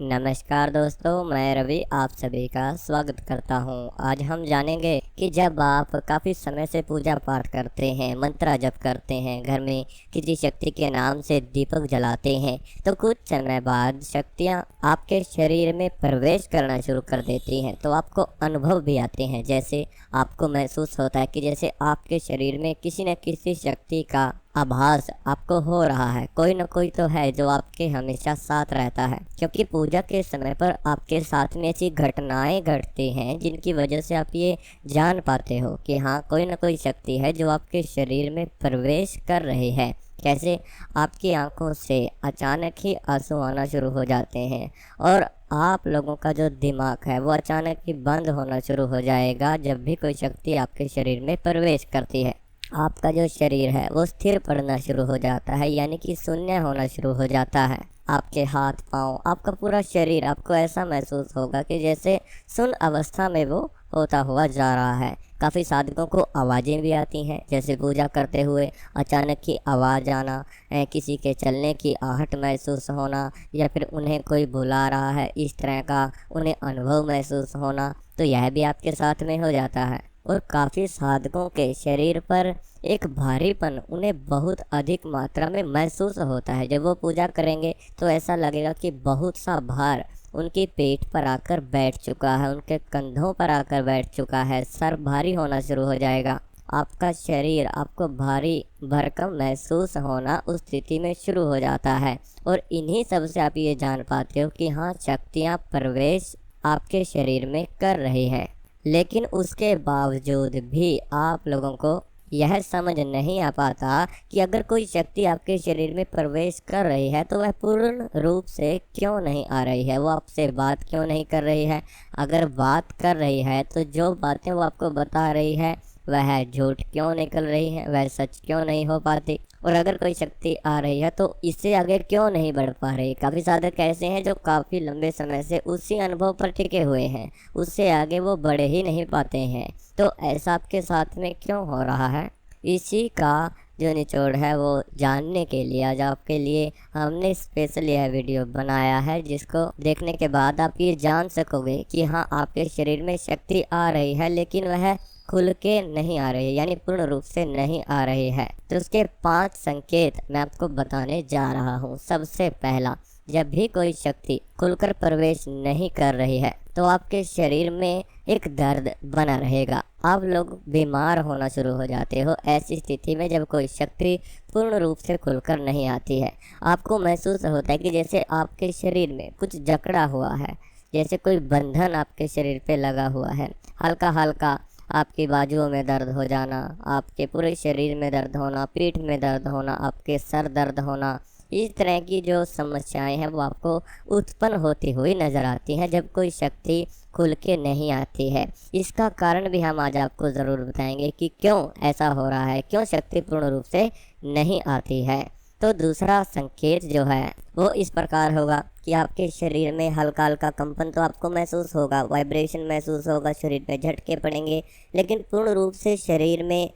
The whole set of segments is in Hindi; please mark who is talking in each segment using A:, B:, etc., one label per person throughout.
A: नमस्कार दोस्तों, मैं रवि आप सभी का स्वागत करता हूं। आज हम जानेंगे कि जब आप काफ़ी समय से पूजा पाठ करते हैं, मंत्र जप करते हैं, घर में किसी शक्ति के नाम से दीपक जलाते हैं, तो कुछ समय बाद शक्तियां आपके शरीर में प्रवेश करना शुरू कर देती हैं। तो आपको अनुभव भी आते हैं, जैसे आपको महसूस होता है कि जैसे आपके शरीर में किसी न किसी शक्ति का आभास आपको हो रहा है। कोई न कोई तो है जो आपके हमेशा साथ रहता है, क्योंकि पूजा के समय पर आपके साथ में ऐसी घटनाएं घटती हैं जिनकी वजह से आप ये जान पाते हो कि हाँ, कोई न कोई शक्ति है जो आपके शरीर में प्रवेश कर रही है। कैसे आपकी आंखों से अचानक ही आंसू आना शुरू हो जाते हैं और आप लोगों का जो दिमाग है वो अचानक ही बंद होना शुरू हो जाएगा जब भी कोई शक्ति आपके शरीर में प्रवेश करती है। आपका जो शरीर है वो स्थिर पड़ना शुरू हो जाता है, यानी कि शून्य होना शुरू हो जाता है। आपके हाथ पाँव, आपका पूरा शरीर, आपको ऐसा महसूस होगा कि जैसे सुन्न अवस्था में वो होता हुआ जा रहा है। काफ़ी साधकों को आवाज़ें भी आती हैं, जैसे पूजा करते हुए अचानक की आवाज़ आना, किसी के चलने की आहट महसूस होना, या फिर उन्हें कोई बुला रहा है, इस तरह का उन्हें अनुभव महसूस होना। तो यह भी आपके साथ में हो जाता है। और काफ़ी साधकों के शरीर पर एक भारीपन उन्हें बहुत अधिक मात्रा में महसूस होता है। जब वो पूजा करेंगे तो ऐसा लगेगा कि बहुत सा भार उनकी पेट पर आकर बैठ चुका है, उनके कंधों पर आकर बैठ चुका है, सर भारी होना शुरू हो जाएगा। आपका शरीर आपको भारी भरकम महसूस होना उस स्थिति में शुरू हो जाता है। और इन्हीं सब से आप ये जान पाते हो कि हाँ, शक्तियाँ प्रवेश आपके शरीर में कर रही है। लेकिन उसके बावजूद भी आप लोगों को यह समझ नहीं आ पाता कि अगर कोई शक्ति आपके शरीर में प्रवेश कर रही है तो वह पूर्ण रूप से क्यों नहीं आ रही है, वो आपसे बात क्यों नहीं कर रही है। अगर बात कर रही है तो जो बातें वो आपको बता रही है वह झूठ क्यों निकल रही है, वह सच क्यों नहीं हो पाती। और अगर कोई शक्ति आ रही है तो इससे आगे क्यों नहीं बढ़ पा रही। काफ़ी साधक ऐसे हैं जो काफ़ी लंबे समय से उसी अनुभव पर टिके हुए हैं, उससे आगे वो बढ़ ही नहीं पाते हैं। तो ऐसा आपके साथ में क्यों हो रहा है, इसी का जो निचोड़ है वो जानने के लिए आज आपके लिए हमने स्पेशल यह वीडियो बनाया है, जिसको देखने के बाद आप ये जान सकोगे कि हाँ, आपके शरीर में शक्ति आ रही है लेकिन वह खुल के नहीं आ रही है, यानी पूर्ण रूप से नहीं आ रही है। तो उसके 5 संकेत मैं आपको बताने जा रहा हूँ। सबसे पहला, जब भी कोई शक्ति खुलकर प्रवेश नहीं कर रही है तो आपके शरीर में एक दर्द बना रहेगा, आप लोग बीमार होना शुरू हो जाते हो। ऐसी स्थिति में जब कोई शक्ति पूर्ण रूप से खुलकर नहीं आती है, आपको महसूस होता है कि जैसे आपके शरीर में कुछ जकड़ा हुआ है, जैसे कोई बंधन आपके शरीर पे लगा हुआ है। हल्का हल्का आपकी बाजुओं में दर्द हो जाना, आपके पूरे शरीर में दर्द होना, पीठ में दर्द होना, आपके सर दर्द होना, इस तरह की जो समस्याएं हैं वो आपको उत्पन्न होती हुई नज़र आती हैं जब कोई शक्ति खुल के नहीं आती है। इसका कारण भी हम आज आपको ज़रूर बताएंगे कि क्यों ऐसा हो रहा है, क्यों शक्ति पूर्ण रूप से नहीं आती है। तो दूसरा संकेत जो है वो इस प्रकार होगा कि आपके शरीर में हल्का हल्का कंपन तो आपको महसूस होगा, वाइब्रेशन महसूस होगा, शरीर पे झटके पड़ेंगे, लेकिन पूर्ण रूप से शरीर में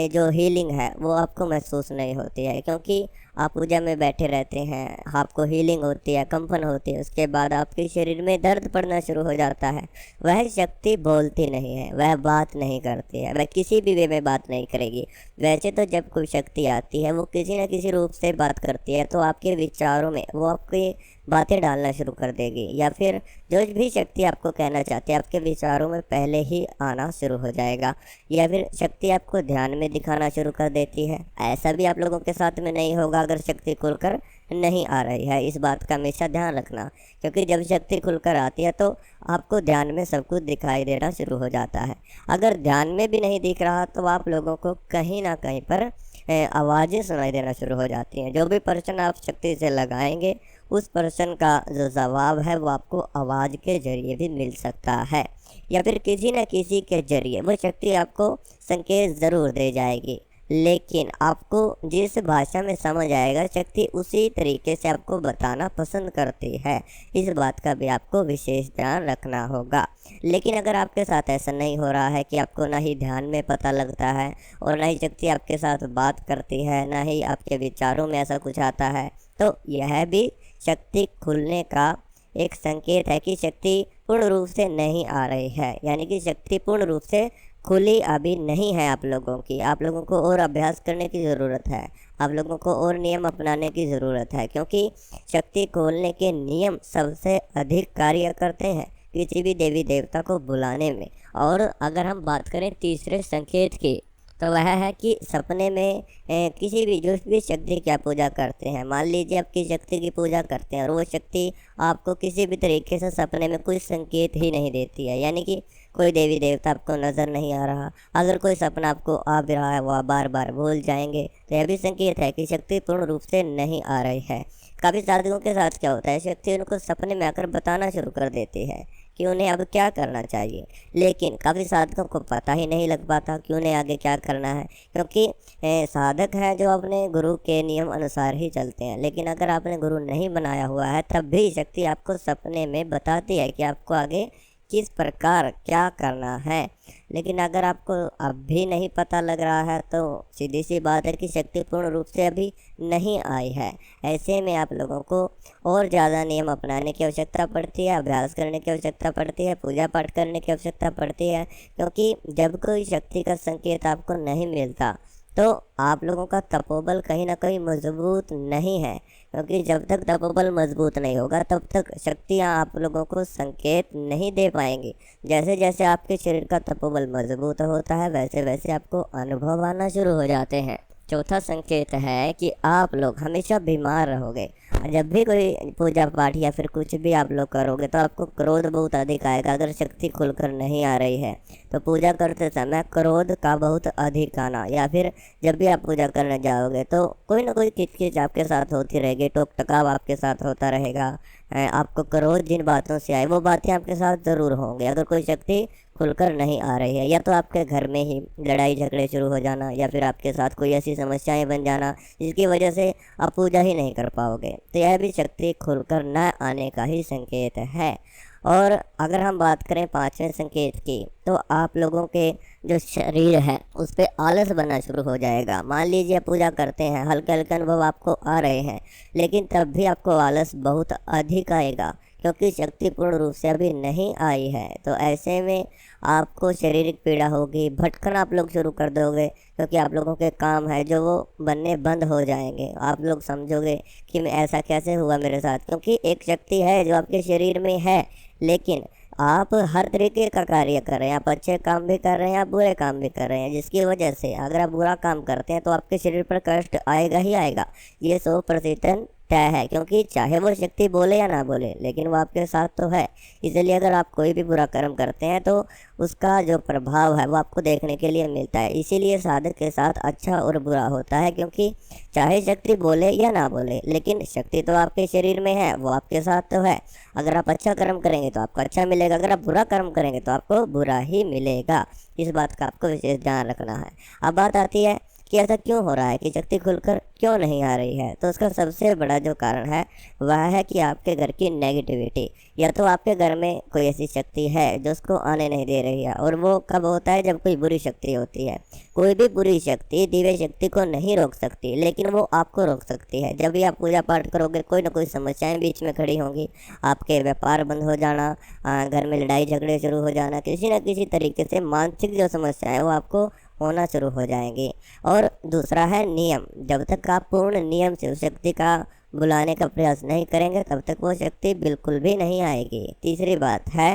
A: जो हीलिंग है वो आपको महसूस नहीं होती है, क्योंकि आप पूजा में बैठे रहते हैं, आपको हीलिंग होती है, कंपन होती है, उसके बाद आपके शरीर में दर्द पड़ना शुरू हो जाता है। वह शक्ति बोलती नहीं है, वह बात नहीं करती है, वह किसी भी वे में बात नहीं करेगी। वैसे तो जब कोई शक्ति आती है वो किसी न किसी रूप से बात करती है, तो आपके विचारों में वो आपकी बातें डालना शुरू कर देगी, या फिर जो भी शक्ति आपको कहना चाहती है आपके विचारों में पहले ही आना शुरू हो जाएगा, या फिर शक्ति आपको ध्यान में दिखाना शुरू कर देती है। ऐसा भी आप लोगों के साथ में नहीं होगा अगर शक्ति खुलकर नहीं आ रही है, इस बात का हमेशा ध्यान रखना, क्योंकि जब शक्ति खुलकर आती है तो आपको ध्यान में सब कुछ दिखाई देना शुरू हो जाता है। अगर ध्यान में भी नहीं दिख रहा तो आप लोगों को कहीं ना कहीं पर आवाज़ें सुनाई देना शुरू हो जाती हैं। जो भी प्रश्न आप शक्ति से लगाएंगे उस प्रश्न का जो जवाब है वो आपको आवाज़ के जरिए भी मिल सकता है, या फिर किसी न किसी के जरिए वो शक्ति आपको संकेत ज़रूर दे जाएगी। लेकिन आपको जिस भाषा में समझ आएगा शक्ति उसी तरीके से आपको बताना पसंद करती है, इस बात का भी आपको विशेष ध्यान रखना होगा। लेकिन अगर आपके साथ ऐसा नहीं हो रहा है कि आपको ना ही ध्यान में पता लगता है और ना ही शक्ति आपके साथ बात करती है, ना ही आपके विचारों में ऐसा कुछ आता है, तो यह भी शक्ति खुलने का एक संकेत है कि शक्ति पूर्ण रूप से नहीं आ रही है, यानी कि शक्ति पूर्ण रूप से खुली अभी नहीं है आप लोगों की। आप लोगों को और अभ्यास करने की ज़रूरत है, आप लोगों को और नियम अपनाने की ज़रूरत है, क्योंकि शक्ति खोलने के नियम सबसे अधिक कार्य करते हैं किसी भी देवी देवता को बुलाने में। और अगर हम बात करें तीसरे संकेत की, तो वह है कि सपने में किसी भी जो भी शक्ति की आप पूजा करते हैं, मान लीजिए आप किसी शक्ति की पूजा करते हैं और वो शक्ति आपको किसी भी तरीके से सपने में कोई संकेत ही नहीं देती है, यानी कि कोई देवी देवता आपको नज़र नहीं आ रहा, अगर कोई सपना आपको आ भी रहा है वो आप बार बार भूल जाएंगे, तो यह भी संकेत है कि शक्ति पूर्ण रूप से नहीं आ रही है। काफ़ी साधकों के साथ क्या होता है, शक्ति उनको सपने में आकर बताना शुरू कर देती है कि उन्हें अब क्या करना चाहिए, लेकिन काफ़ी साधकों को पता ही नहीं लग पाता कि उन्हें आगे क्या करना है, क्योंकि साधक हैं जो अपने गुरु के नियम अनुसार ही चलते हैं। लेकिन अगर आपने गुरु नहीं बनाया हुआ है तब भी शक्ति आपको सपने में बताती है कि आपको आगे किस प्रकार क्या करना है। लेकिन अगर आपको अब भी नहीं पता लग रहा है तो सीधी सी बात है कि शक्ति पूर्ण रूप से अभी नहीं आई है। ऐसे में आप लोगों को और ज़्यादा नियम अपनाने की आवश्यकता पड़ती है, अभ्यास करने की आवश्यकता पड़ती है, पूजा पाठ करने की आवश्यकता पड़ती है, क्योंकि जब कोई शक्ति का संकेत आपको नहीं मिलता तो आप लोगों का तपोबल कहीं ना कहीं मजबूत नहीं है, क्योंकि जब तक तपोबल मजबूत नहीं होगा तब तक शक्तियाँ आप लोगों को संकेत नहीं दे पाएंगी। जैसे जैसे आपके शरीर का तपोबल मजबूत होता है वैसे वैसे आपको अनुभव आना शुरू हो जाते हैं। चौथा संकेत है कि आप लोग हमेशा बीमार रहोगे। जब भी कोई पूजा पाठ या फिर कुछ भी आप लोग करोगे तो आपको क्रोध बहुत अधिक आएगा। अगर शक्ति खुलकर नहीं आ रही है तो पूजा करते समय क्रोध का बहुत अधिक आना, या फिर जब भी आप पूजा करने जाओगे तो कोई ना कोई किचकिच आपके साथ होती रहेगी, टोक टकाव आपके साथ होता रहेगा। आपको क्रोध जिन बातों से आए वो बातें आपके साथ ज़रूर होंगी अगर कोई शक्ति खुलकर नहीं आ रही है। या तो आपके घर में ही लड़ाई झगड़े शुरू हो जाना, या फिर आपके साथ कोई ऐसी समस्याएं बन जाना जिसकी वजह से आप पूजा ही नहीं कर पाओगे, तो यह भी शक्ति खुलकर न आने का ही संकेत है। और अगर हम बात करें पांचवें संकेत की, तो आप लोगों के जो शरीर है उस पर आलस बनना शुरू हो जाएगा। मान लीजिए पूजा करते हैं, हल्के हल्के अनुभव आपको आ रहे हैं, लेकिन तब भी आपको आलस बहुत अधिक आएगा, क्योंकि शक्ति पूर्ण रूप से अभी नहीं आई है। तो ऐसे में आपको शारीरिक पीड़ा होगी, भटकना आप लोग शुरू कर दोगे, क्योंकि आप लोगों के काम है जो वो बनने बंद हो जाएंगे। आप लोग समझोगे कि मैं ऐसा कैसे हुआ मेरे साथ, क्योंकि एक शक्ति है जो आपके शरीर में है, लेकिन आप हर तरीके का कार्य कर रहे हैं, आप अच्छे काम भी कर रहे हैं, आप बुरे काम भी कर रहे हैं, जिसकी वजह से अगर आप बुरा काम करते हैं तो आपके शरीर पर कष्ट आएगा ही आएगा। ये 100% तय है, क्योंकि चाहे वो शक्ति बोले या ना बोले लेकिन वो आपके साथ तो है। इसलिए अगर आप कोई भी बुरा कर्म करते हैं तो उसका जो प्रभाव है वो आपको देखने के लिए मिलता है। इसीलिए साधक के साथ अच्छा और बुरा होता है, क्योंकि चाहे शक्ति बोले या ना बोले लेकिन शक्ति तो आपके शरीर में है, वो आपके साथ तो है। अगर आप अच्छा कर्म करेंगे तो आपको अच्छा मिलेगा, अगर आप बुरा कर्म करेंगे तो आपको बुरा ही मिलेगा। इस बात का आपको विशेष ध्यान रखना है। अब बात आती है कि ऐसा क्यों हो रहा है कि शक्ति खुलकर क्यों नहीं आ रही है, तो उसका सबसे बड़ा जो कारण है वह है कि आपके घर की नेगेटिविटी। या तो आपके घर में कोई ऐसी शक्ति है जो उसको आने नहीं दे रही है, और वो कब होता है जब कोई बुरी शक्ति होती है। कोई भी बुरी शक्ति दिव्य शक्ति को नहीं रोक सकती, लेकिन वो आपको रोक सकती है। जब भी आप पूजा पाठ करोगे कोई ना कोई समस्याएं बीच में खड़ी होंगी, आपके व्यापार बंद हो जाना, घर में लड़ाई झगड़े शुरू हो जाना, किसी न किसी तरीके से मानसिक जो समस्या है वो आपको होना शुरू हो जाएंगी। और दूसरा है नियम। जब तक आप पूर्ण नियम से उस शक्ति का बुलाने का प्रयास नहीं करेंगे तब तक वो शक्ति बिल्कुल भी नहीं आएगी। तीसरी बात है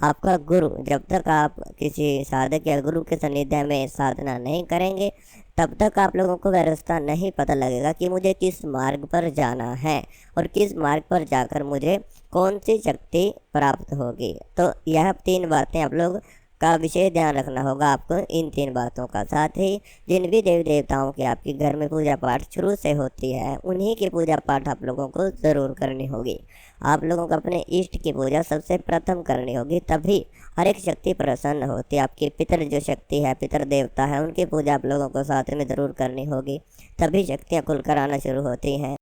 A: आपका गुरु। जब तक आप किसी साधक या गुरु के सानिध्य में साधना नहीं करेंगे तब तक आप लोगों को वह रास्ता नहीं पता लगेगा कि मुझे किस मार्ग पर जाना है और किस मार्ग पर जाकर मुझे कौन सी शक्ति प्राप्त होगी। तो यह 3 बातें आप लोग का विशेष ध्यान रखना होगा आपको, इन 3 बातों का। साथ ही जिन भी देवी देवताओं की आपके घर में पूजा पाठ शुरू से होती है उन्हीं की पूजा पाठ आप लोगों को ज़रूर करनी होगी। आप लोगों को अपने इष्ट की पूजा सबसे प्रथम करनी होगी, तभी हर एक शक्ति प्रसन्न होती है। आपकी पितर जो शक्ति है, पितर देवता है, उनकी पूजा आप लोगों को साथ में ज़रूर करनी होगी, तभी शक्तियाँ खुलकर आना शुरू होती हैं।